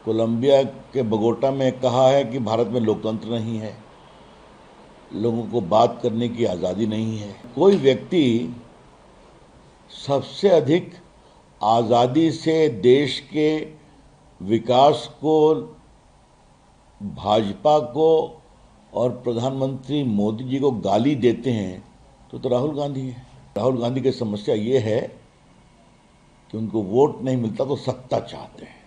Colombia के Bogota में कहा है कि भारत में लोकतंत्र नहीं है, लोगों को बात करने की आज़ादी नहीं है। कोई व्यक्ति सबसे अधिक आज़ादी से देश के विकास को, भाजपा को और प्रधानमंत्री मोदी जी को गाली देते हैं तो राहुल गांधी है। राहुल गांधी की समस्या ये है कि उनको वोट नहीं मिलता तो सत्ता चाहते हैं,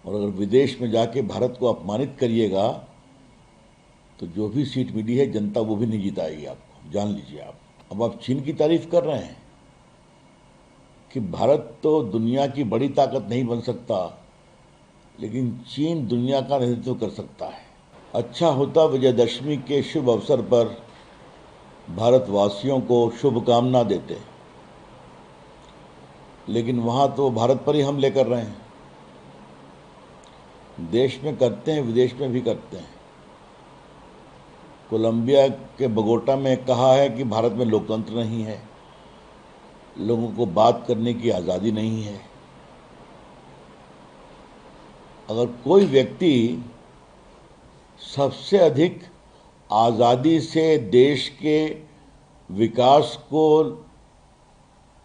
और अगर विदेश में जाके भारत को अपमानित करिएगा तो जो भी सीट मिली है जनता वो भी नहीं जिताएगी आपको, जान लीजिए आप। अब आप चीन की तारीफ कर रहे हैं कि भारत तो दुनिया की बड़ी ताकत नहीं बन सकता, लेकिन चीन दुनिया का नेतृत्व कर सकता है। अच्छा होता विजयदशमी के शुभ अवसर पर भारतवासियों को शुभकामना देते, लेकिन वहां तो भारत पर ही हमले कर रहे हैं। देश में करते हैं, विदेश में भी करते हैं। कोलंबिया के बगोटा में कहा है कि भारत में लोकतंत्र नहीं है, लोगों को बात करने की आज़ादी नहीं है। अगर कोई व्यक्ति सबसे अधिक आज़ादी से देश के विकास को,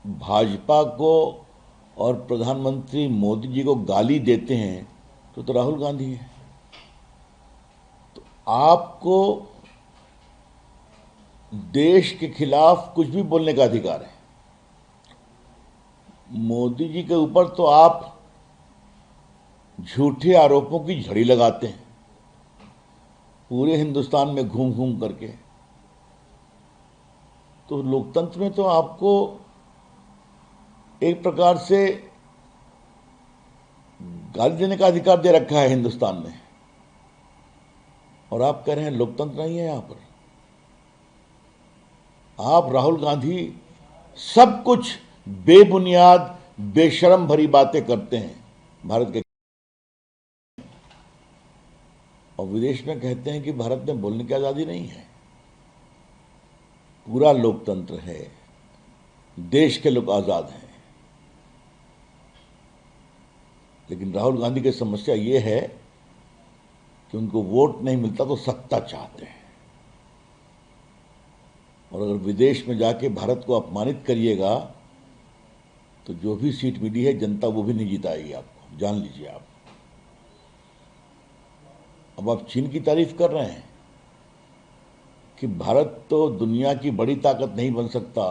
भाजपा को और प्रधानमंत्री मोदी जी को गाली देते हैं तो राहुल गांधी है। तो आपको देश के खिलाफ कुछ भी बोलने का अधिकार है। मोदी जी के ऊपर तो आप झूठे आरोपों की झड़ी लगाते हैं पूरे हिंदुस्तान में घूम घूम करके। तो लोकतंत्र में तो आपको एक प्रकार से गाली देने का अधिकार दे रखा है हिंदुस्तान में, और आप कह रहे हैं लोकतंत्र नहीं है। यहां पर आप राहुल गांधी सब कुछ बेबुनियाद बेशरम भरी बातें करते हैं भारत के, और विदेश में कहते हैं कि भारत में बोलने की आजादी नहीं है। पूरा लोकतंत्र है, देश के लोग आजाद हैं, लेकिन राहुल गांधी की समस्या ये है कि उनको वोट नहीं मिलता तो सत्ता चाहते हैं, और अगर विदेश में जाके भारत को अपमानित करिएगा तो जो भी सीट मिली है जनता वो भी नहीं जिताएगी आपको, जान लीजिए आप। अब आप चीन की तारीफ कर रहे हैं कि भारत तो दुनिया की बड़ी ताकत नहीं बन सकता,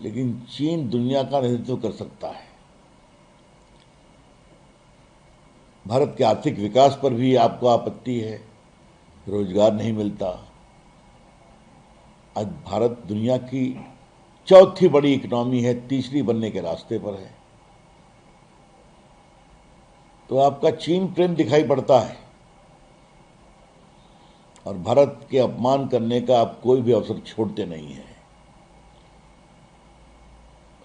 लेकिन चीन दुनिया का नेतृत्व कर सकता है। भारत के आर्थिक विकास पर भी आपको आपत्ति है, रोजगार नहीं मिलता। आज भारत दुनिया की चौथी बड़ी इकोनॉमी है, तीसरी बनने के रास्ते पर है। तो आपका चीन प्रेम दिखाई पड़ता है, और भारत के अपमान करने का आप कोई भी अवसर छोड़ते नहीं हैं।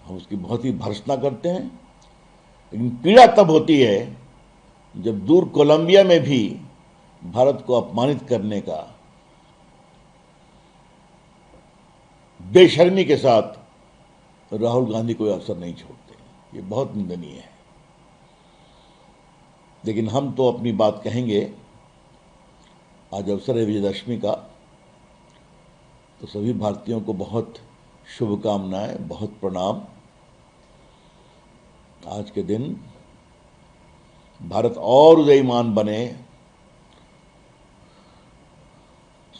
हम उसकी बहुत ही भर्त्सना करते हैं, लेकिन पीड़ा तब होती है जब दूर कोलंबिया में भी भारत को अपमानित करने का बेशर्मी के साथ राहुल गांधी कोई अवसर नहीं छोड़ते। ये बहुत निंदनीय है, लेकिन हम तो अपनी बात कहेंगे। आज अवसर है विजयदशमी का, तो सभी भारतीयों को बहुत शुभकामनाएं, बहुत प्रणाम। आज के दिन भारत और उदयमान बने,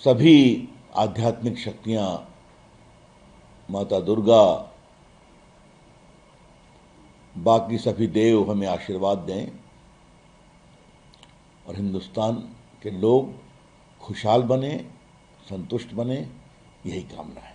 सभी आध्यात्मिक शक्तियां, माता दुर्गा, बाकी सभी देव हमें आशीर्वाद दें, और हिंदुस्तान के लोग खुशहाल बने, संतुष्ट बने, यही कामना है।